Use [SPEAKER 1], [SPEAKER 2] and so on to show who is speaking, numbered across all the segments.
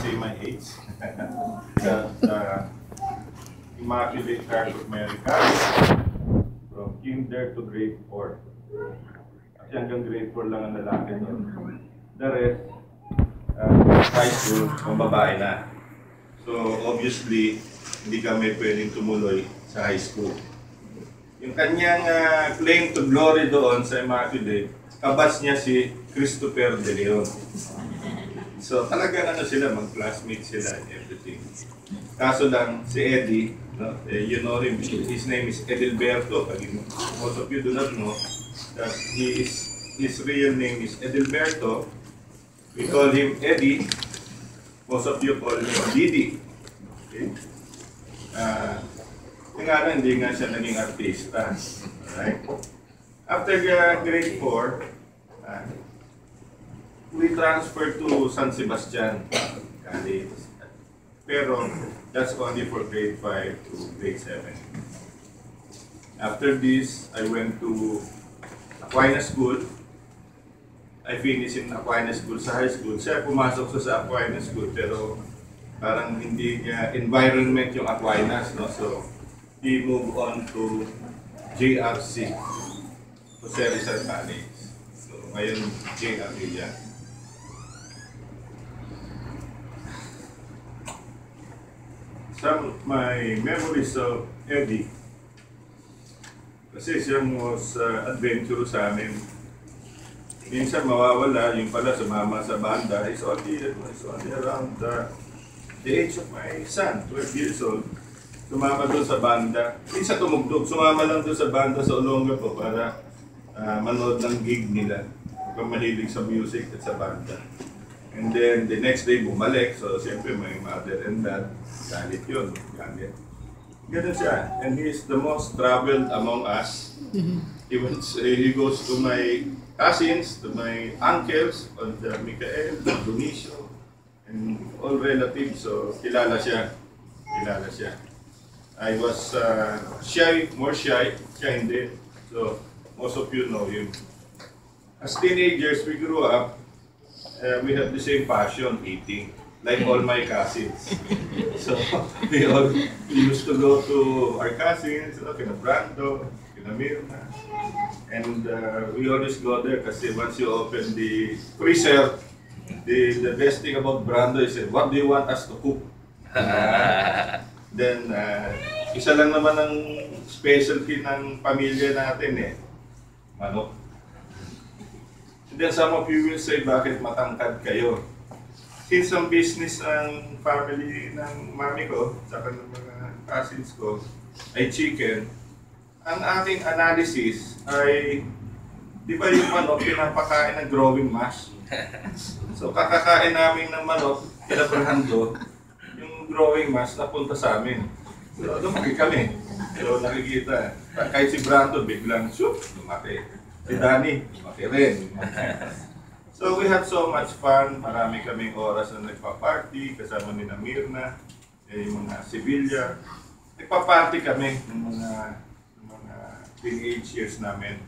[SPEAKER 1] say my age. That Immaculate Heart of Mary College from kinder to grade 4. Kasi hanggang grade 4 lang ang lalaki doon. The rest, high school, ang babae na. So obviously, hindi kami pwedeng tumuloy sa high school. Yung kanyang claim to glory doon sa Immaculate, kabas niya si Christopher De Leon. So talagang ano sila, mag-classmate sila and everything. Kaso lang, si Eddie, no? You know him, his name is Edilberto. Most of you do not know that his real name is Edilberto. We call him Eddie. Most of you call him Didi. Okay? Nga lang, hindi nga siya naging artista. Alright? After grade 4, we transferred to San Sebastian College. Pero that's only for grade 5 to grade 7. After this, I went to Aquinas School. I finished in Aquinas School sa high school. Siya pumasok sa Aquinas School pero parang hindi niya environment yung Aquinas, no? So he moved on to JRC, Jose Rizal College. So ngayon JRC yan. Some of my memories of Eddie, kasi siya was adventurous sa amin. Minsan mawawala, yung pala sumama sa banda. He's only around the age of my son, 12 years old. Sumama doon sa banda. Minsan tumugtog, sumama lang doon sa banda sa Olongapo para manood ng gig nila. Kung mahilig sa music at sa banda. And then the next day bumalik, so siyempre may mother and dad. Galit yun, galit. Ganun siya. And he is the most traveled among us. He goes to my cousins, to my uncles, on Michael, Dionisio, and all relatives. So kilala siya. Kilala siya. I was shy, more shy. Siya hindi. So most of you know him. As teenagers, we grew up. We have the same passion, eating. Like all my cousins. So, we used to go to our cousins, kina Brando, kina Mirna. And we always go there kasi once you open the freezer, the best thing about Brando is, what do you want us to cook? Then, isa lang naman ang specialty ng pamilya natin manok. And then some of you will say, bakit matangkad kayo? Since ang business ng family ng mami ko, saka ng mga cousins ko, ay chicken, ang aking analysis ay, di ba yung manok pinapakain ng growing mass? So kakakain namin ng manok, pinabrando, yung growing mass napunta sa amin. So lumaki kami. So nakikita, kahit si Brando biglang, shoop, lumaki. Si Danny, lumaki rin. So we had so much fun, marami kaming oras na nagpa-party, kasama ni Mirna, yung mga Sevilla. Nagpa-party kami ng mga teenage years namin.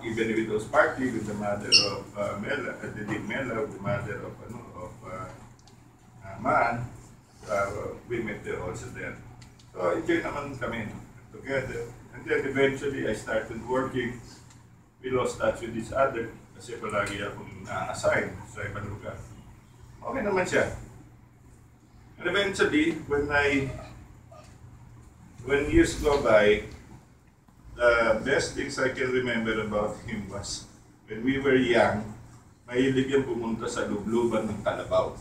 [SPEAKER 1] Even with those party with the mother of Mela, the Mela, the mother of Man, we met there also there. So enjoy naman kami together. And then eventually I started working. We lost touch with each other. Kasi palagi akong na-assign sa ibang lugar. Okay naman siya. And eventually, when years go by, the best things I can remember about him was, when we were young, mahilig yung pumunta sa lubluban ng Kalabaw.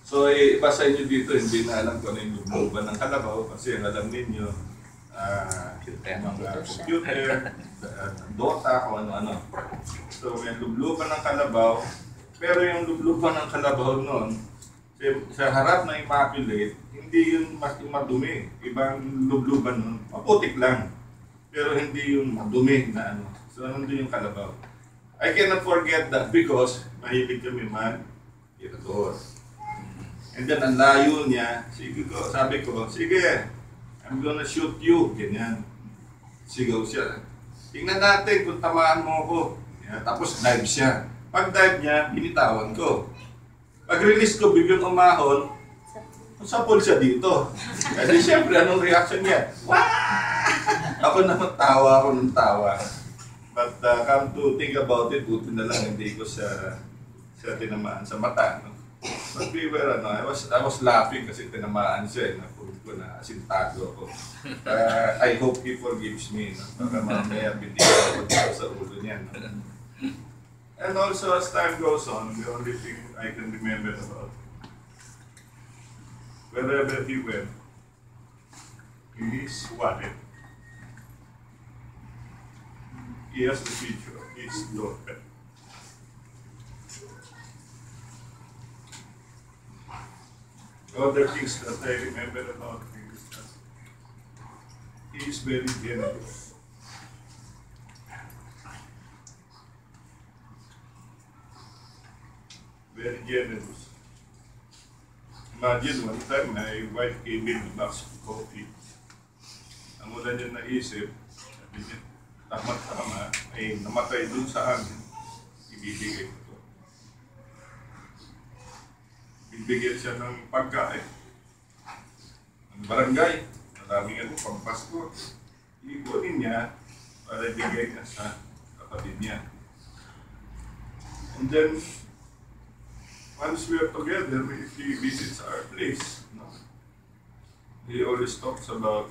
[SPEAKER 1] So, iba sa inyo dito, hindi na alam kung ano yung lubluban ng Kalabaw, kasi alam ninyo, mga computer, Dota, kung ano-ano. So may lubluban ng Kalabaw, pero yung lubluban ng Kalabaw noon, sa harap ng Immaculate, hindi yun madumi. Ibang lubluban noon, maputik lang. Pero hindi yung madumi na ano. So nandun yung Kalabaw. I cannot forget that because mahilig kami mag-irador. And then ang layo niya, sabi ko, sige, I'm gonna shoot you, ganyan. Sigaw siya. Tingnan natin kung tamaan mo ako. Yan. Tapos dive siya. Pag dive niya, binitawan ko. Pag-release ko, biglang umahon, sapol siya dito. Kasi siyempre, anong reaction niya? Wah! Ako naman tawa, ako ng tawa. But come to think about it, buti na lang hindi ko siya tinamaan sa mata. No? But we were, I was laughing kasi tinamaan siya. Napulog ko na asintado ako. I hope he forgives me. No? Para mamaya binigyan ako dito sa ulo niya. No? And also, as time goes on, the only thing I can remember about wherever he went, in his wallet, he has the picture of his daughter. Other things that I remember about him is that he is very generous. Very generous. Imagine one time my wife came in with a box of coffee. Ang una niya naisip, sabi niya, tama-tama, ay namatay dun sa amin, ibibigay ko to. Bibigyan siya ng pagkain. Ang barangay, maraming ano, pampasko. Iikunin niya para ibigay niya sa kapatid niya. And then, once we are together, if he visits our place, no? He always talks about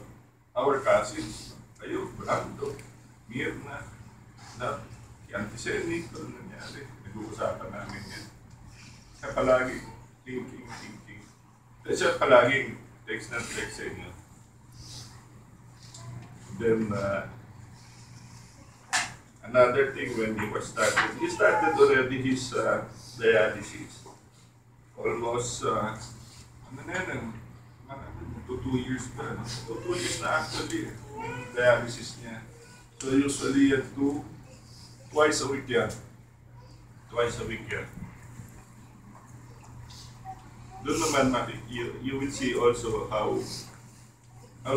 [SPEAKER 1] our cousins. Kayo, Brando, Mirna, Antisemic, ano nangyari. Nag-uusapan namin yan. Siya palagi thinking. Siya palagi text na text sa inyo. Then, another thing when he started already his dialysis. Almost, ano na yan, 2 years pa. 2 years na actually, dialysis niya. So usually at twice a week yan. Twice a week yan. Doon naman, you will see also how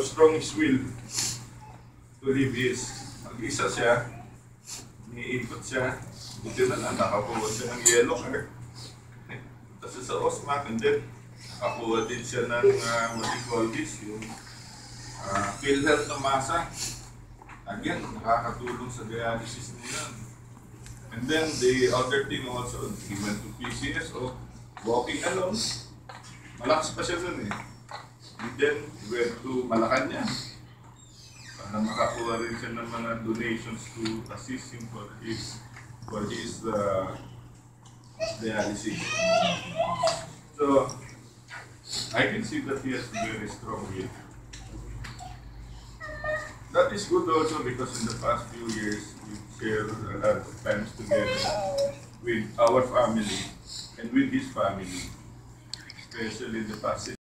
[SPEAKER 1] strong his will to live is. Mag-isa siya, niikot siya, buti na lang, nakakuha siya ng yellow card. Kasi sa OSMAC, and then nakakuha din siya ng what you call this, yung PhilHealth na masa. Again, nakakatulong sa dialysis niya. And then the other thing also, he went to PCSO, walking alone. Malakas pa siya dun eh. And then, he went to Malacanang para makakuha rin siya ng mga donations to assist him for his dialysis. So, I can see that he has a very strong will. That is good also because in the past few years, we shared a lot of times together with our family and with his family, especially in the past